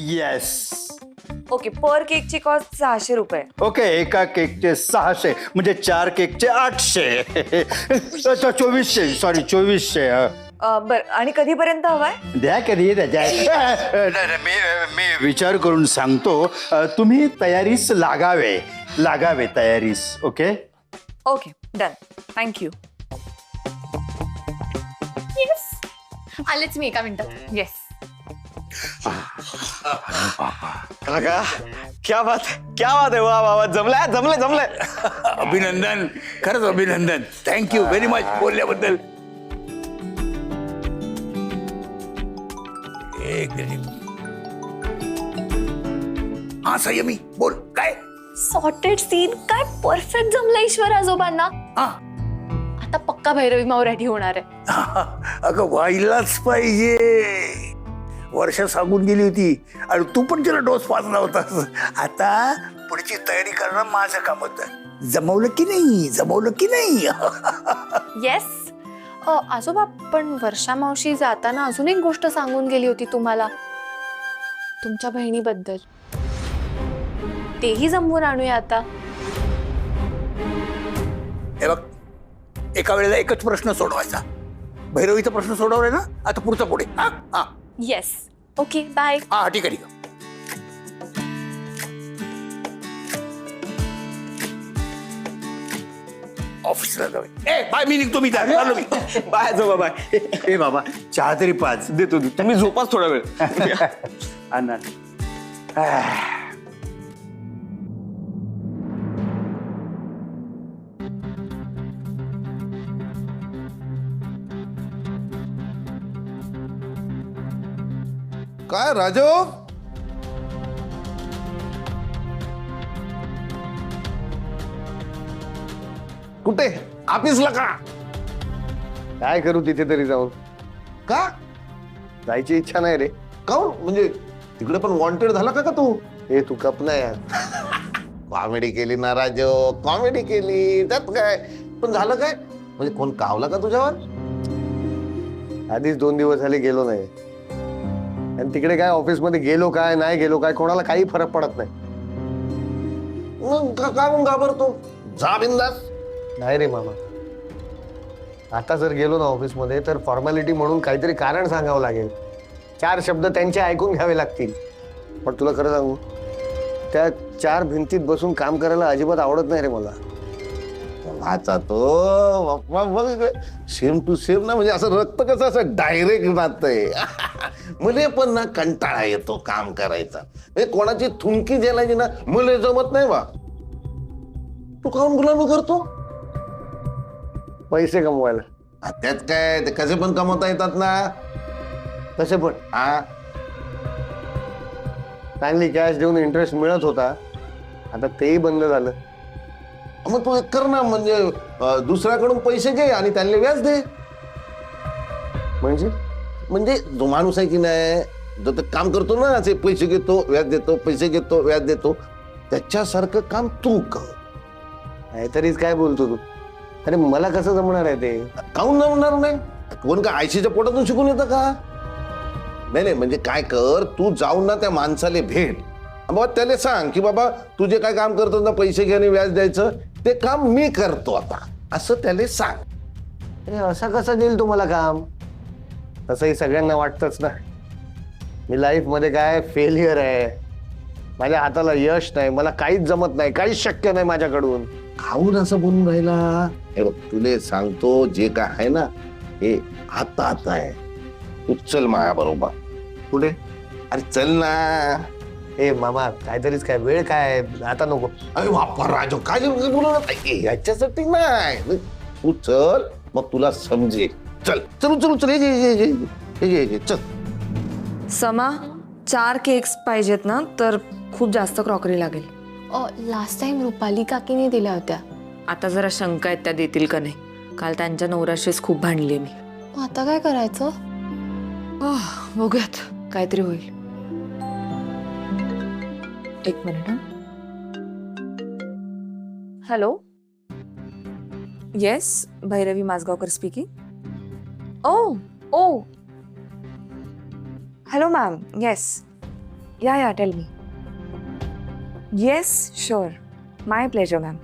Yes. Okay, पर केकची cost 600 रुपये. Okay, एका केकचे 600 म्हणजे 4 केकचे 800. 2400, सॉरी 2400. बर, आणि कधीपर्यंत हवाय? द्या कधी त्याच्या मी विचार करून सांगतो. तुम्ही तयारीस लागावे तयारीस. Okay okay, done. Thank you. Yes, आलेच मी एका मिनिटात. येस. काका क्या बात आहे. वा वा वा, जमलंय. अभिनंदन, खरंच अभिनंदन. थँक्यू व्हेरी मच बोलल्याबद्दल. एक हा संयमी बोल काय. सॉर्टेड सीन काय परफेक्ट जमलं ईश्वर आजोबांना. हा आता पक्का भैरवी माऊ रेडी होणार आहे. अगं व्हायलाच पाहिजे. वर्ष सांगून गेली होती आणि तू पण तिला डोस पाजला होतास. आता पुढची तयारी करणं माझं काम होतं. जमवलं की नाही. येस. आजोबा, पण वर्षा मावशी जाताना अजून एक गोष्ट सांगून गेली होती तुम्हाला, तुमच्या बहिणीबद्दल. तेही जमवून आणूया आता. हे बघ, एका वेळेला एकच प्रश्न सोडवायचा. भैरवीचा प्रश्न सोडवलाय ना, आता पुढचा पुढे. हा हा येस. Okay, bye. हा ठीक आहे. ऑफिसला जाऊया. ए बाय, मी निघतो. मी चाललो मी. बाय आजोबा बाय. ए बाबा, चहा तरी पाच. देतो तुम्ही झोपाच थोडा वेळ. अन्ना. काय राजू? कुठे? ऑफिसला का? काय करू तिथे तरी जाऊन? का? जायची इच्छा नाही रे. काऊन? म्हणजे तिकडे पण वॉन्टेड झाला का तू? हे तू कप नाही यार. कॉमेडी केली ना राजू, कॉमेडी केली. त्यात काय? पण झालं काय? म्हणजे कोण कावला का तुझ्यावर? आधीच 2 दिवस झाले गेलो नाही. आणि तिकडे काय ऑफिसमध्ये गेलो काय नाही गेलो काय कोणाला काही फरक पडत नाही. मग का मग घाबरतो? जा बिंदास. नाही रे मामा, आता जर गेलो ना ऑफिसमध्ये तर फॉर्मॅलिटी म्हणून काहीतरी कारण सांगावं लागेल. 4 शब्द त्यांचे ऐकून घ्यावे लागतील. पण तुला खरं सांगू, त्या 4 भिंतीत बसून काम करायला अजिबात आवडत नाही रे मला. वाचा तो बघ, सेम टू सेम ना. म्हणजे असं रक्त कसं असं डायरेक्ट नातंय. मुले पण ना कंटाळा येतो काम करायचा. म्हणजे कोणाची थुंकी जेलायची ना मुले जमत नाही बा. तू काऊन गुलामी करतो? पैसे कमवायला. त्यात काय, ते कसे पण कमवता येतात ना. तसे पण हा, चांगली कॅश देऊन इंटरेस्ट मिळत होता, आता तेही बंद झालं. मग तू एक कर ना, म्हणजे दुसऱ्याकडून पैसे घे आणि त्यांना व्याज दे. म्हणजे जो माणूस आहे की नाही, जो ते काम करतो ना, असे पैसे घेतो व्याज देतो, पैसे घेतो व्याज देतो, त्याच्यासारखं काम तू कर. नाहीतरीच काय बोलतो तू? अरे मला कसं जमणार आहे ते? काऊन जमणार नाही? कोण का आयशीच्या पोटातून शिकून येतं का? नाही, म्हणजे काय कर, तू जाऊन ना त्या माणसाला भेट. बाबा त्याला सांग की बाबा तू जे काय काम करतो ना, पैसे घ्याने व्याज द्यायचं, ते काम मी करतो आता, असं त्याला सांग. अरे असं कसं देईल तुम्हाला काम? तसंही सगळ्यांना वाटतंच ना, मी लाईफ मध्ये काय फेलियर आहे. माझ्या हाताला यश नाही, मला काहीच जमत नाही, काहीच शक्य नाही माझ्याकडून. खाऊन असं बोलून राहिला? हे बघ, तुले सांगतो, जे काय आहे ना हे आता आहे. तू चल माया बरोबर. पुढे? अरे चल ना. ए मामा, काहीतरीच काय, वेळ काय, आता नको. अरे बापा राजू, काय बोलत याच्यासाठी नाही. तू चल, मग तुला समजे. चल चल ये चल. समा, 4 केक्स पाहिजेत ना, तर खूप जास्त क्रॉकरी लागेल. लास्ट टाइम रुपाली काकीने दिल्या होत्या. आता जरा शंका आहेत त्या देतील का नाही. काल त्यांच्या नवऱ्याशीच खूप भांडली मी. आता काय करायचं? बघूयात, काहीतरी होईल. एक minute. Hello. Yes, Bhairavi Majgaonkar speaking. Oh hello ma'am. Yes. Yeah tell me. Yes sure, my pleasure ma'am.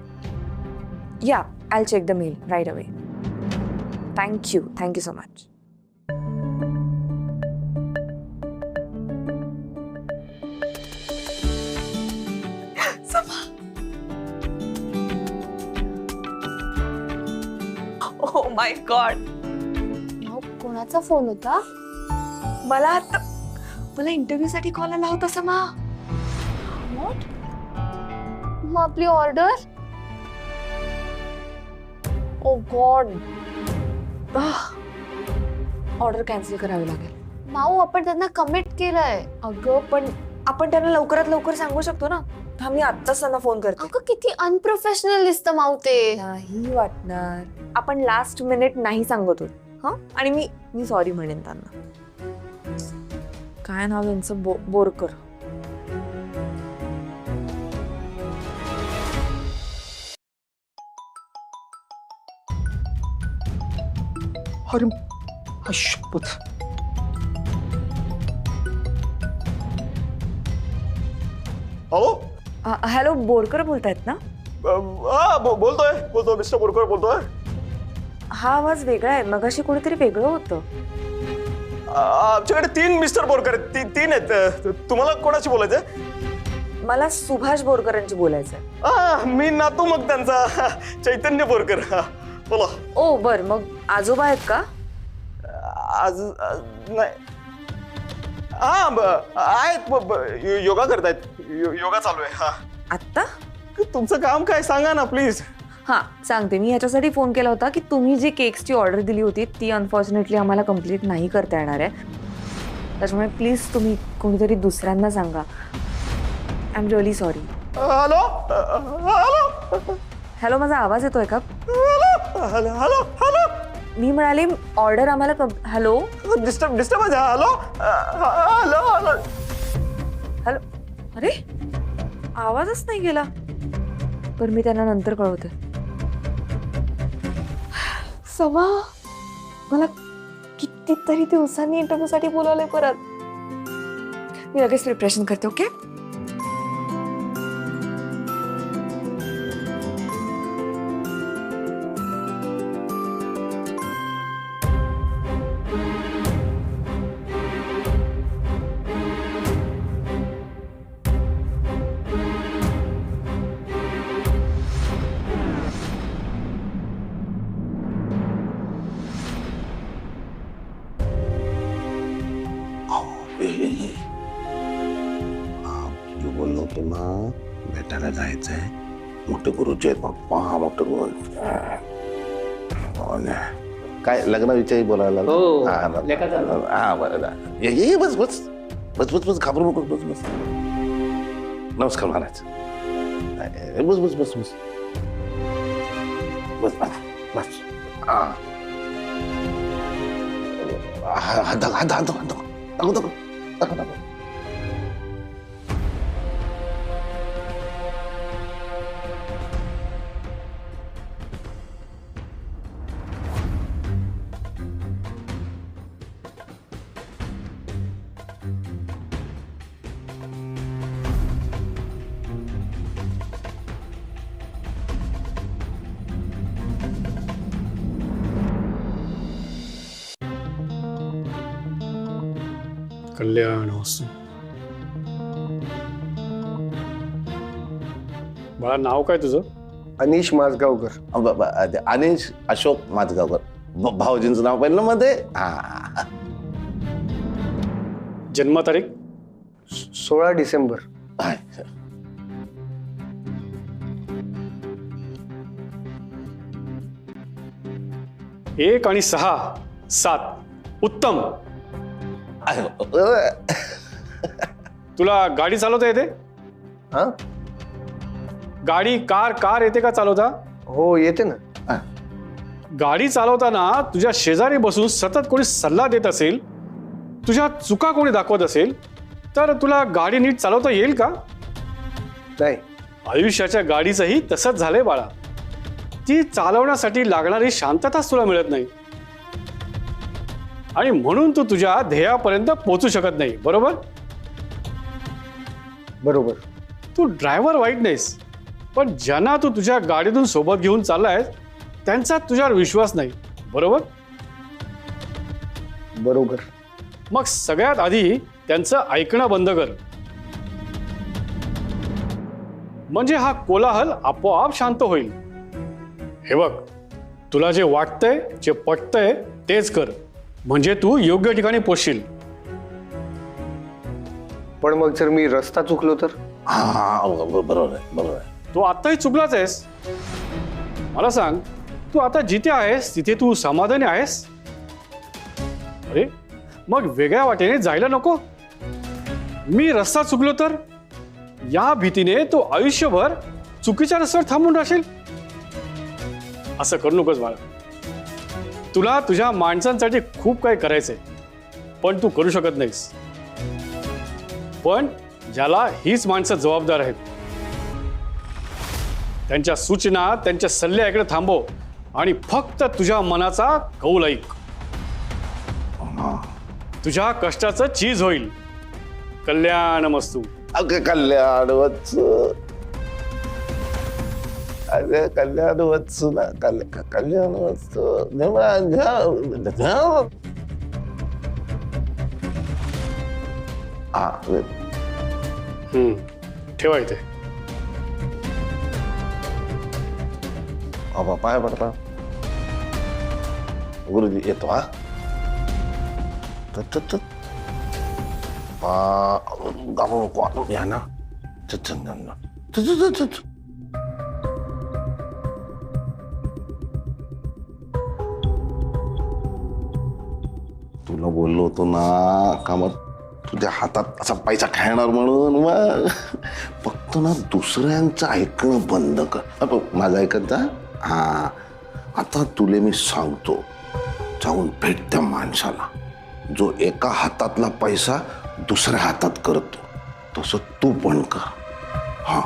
Yeah I check the mail right away. Thank you so much. Oh my god, कोणाचा फोन होता? मला इंटरव्ह्यू साठी call आला होता समा. मग आपली order? ओ God, order cancel करावी लागेल. माऊ आपण त्यांना कमिट केलंय. अगं पण आपण त्यांना लवकरात लवकर सांगू शकतो ना. हा मी आत्ताच त्यांना फोन करते. अगं किती अनप्रोफेशनल दिसतं माऊ ते. नाही वाटणार, आपण लास्ट मिनिट नाही सांगत होत. हा आणि मी सॉरी म्हणेन त्यांना. काय नाव यांचं, बोरकर. अरे अशपथ. हॅलो. हॅलो, बोरकर बोलतायत ना? बोलतोय मिस्टर बोरकर बोलतोय. हा आवाज वेगळा आहे, मगाशी कोणीतरी वेगळं होतं. आमच्याकडे 3 मिस्टर बोरकर आहेत. 3 आहेत. तुम्हाला कोणाशी बोलायचंय? मला सुभाष बोरकरांची बोलायचंय. मी नातू मग त्यांचा, चैतन्य बोरकर. बोला. ओ बर, मग आजोबा आहेत का? आज नाही. आहेत. योगा करतायत. योगा चालू आहे. हा. आत्ता? तुमचं काम काय सांगा ना प्लीज. हां सांगते. मी ह्याच्यासाठी फोन केला होता की तुम्ही जी केक्सची ऑर्डर दिली होती ती अनफॉर्च्युनेटली आम्हाला कंप्लीट नाही करता येणार आहे. त्याच्यामुळे प्लीज तुम्ही कोणीतरी दुसऱ्यांना सांगा. I am really sorry. Hello. Hello. Hello, माझा आवाज येतोय का? हॅलो. हॅलो. हॅलो. मी म्हणाले ऑर्डर आम्हाला हॅलो. डिस्टर्ब आहे. हॅलो. हॅलो. हॅलो. हॅलो. अरे आवाजच नाही गेला. पण मी त्यांना नंतर कळवते. समा, मला कितीतरी दिवसांनी इंटरव्ह्यूसाठी बोलावलंय परत. मी लगेच प्रिपरेशन करते. ओके. बोललो की मग भेटायला जायचंय. मोठे गुरुचे आहेत पप्पा. मोठे गुरु. काय लग्नाविषयी बोलायला? हा बरं. ये बस बस बस बस बस. घाबरू नको. बस बस. नमस्कार महाराज. बस बस बस बस बस बस. हात दाखव. कल्याण वस्तू. बाळा नाव काय तुझं? अनिश माझगावकर. अनिश अशोक माझगावकर. भाऊजींचं नाव पहिलं मध्ये. हा. जन्मतारीख? 16 डिसेंबर. 1 आणि 6, 7. उत्तम. तुला गाडी चालवता येते? हा, गाडी, कार येते का चालवता? हो येते ना. गाडी चालवताना तुझ्या शेजारी बसून सतत कोणी सल्ला देत असेल, तुझ्या चुका कोणी दाखवत असेल, तर तुला गाडी नीट चालवता येईल का? नाही. आयुष्याच्या गाडीचंही तसंच झालंय बाळा. ती चालवण्यासाठी लागणारी शांतताच तुला मिळत नाही आणि म्हणून तू तुझ्या ध्येयापर्यंत पोहोचू शकत नाही. बरोबर? बरोबर. तू ड्रायव्हर वाईट नाहीस, पण ज्यांना तू तुझ्या गाडीतून सोबत घेऊन चाललाय त्यांचा तुझ्यावर विश्वास नाही. बरोबर? बरोबर. मग सगळ्यात आधी त्यांचं ऐकणं बंद कर, म्हणजे हा कोलाहल आपोआप शांत होईल. हे बघ, तुला जे वाटतंय, जे पटतंय तेच कर, म्हणजे तू योग्य ठिकाणी पोचशील. पण मग जर मी रस्ता चुकलो तर? हा बरोबर आहे, बरोबर आहे. तू आताही चुकलाच आहेस. मला सांग, तू आता जिथे आहेस तिथे तू समाधानी आहेस? अरे मग वेगळ्या वाटेने जायला नको. मी रस्ता चुकलो तर या भीतीने तू आयुष्यभर चुकीच्या रस्त्यावर थांबून राहशील. असं करू नकोस बाळा. तुला तुझ्या माणसांसाठी खूप काही करायचंय, पण तू करू शकत नाहीस. पण ज्याला हीच माणसं जबाबदार आहेत, त्यांच्या सूचना, त्यांच्या सल्ल्याकडे थांबव आणि फक्त तुझ्या मनाचा कौल ऐक. तुझ्या कष्टाचं चीज होईल. कल्याण मस्तू. अगं कल्याण वत्सु, अगं कल्याण वत्सु ना, कल्याण वत्सु. ठेवा इथे. बाबा पाय पडता. गुरुजी येतो. हा या ना. तुला बोललो होतो ना कामात तुझ्या हातात असा पैसा खेळणार म्हणून. मग फक्त ना दुसऱ्यांचं ऐकणं बंद कर. माझं ऐकत जा. हा आता तुले मी सांगतो, जाऊन भेट त्या माणसाला जो एका हातातला पैसा दुसऱ्या हातात करतो. तसं तू पण कर. हा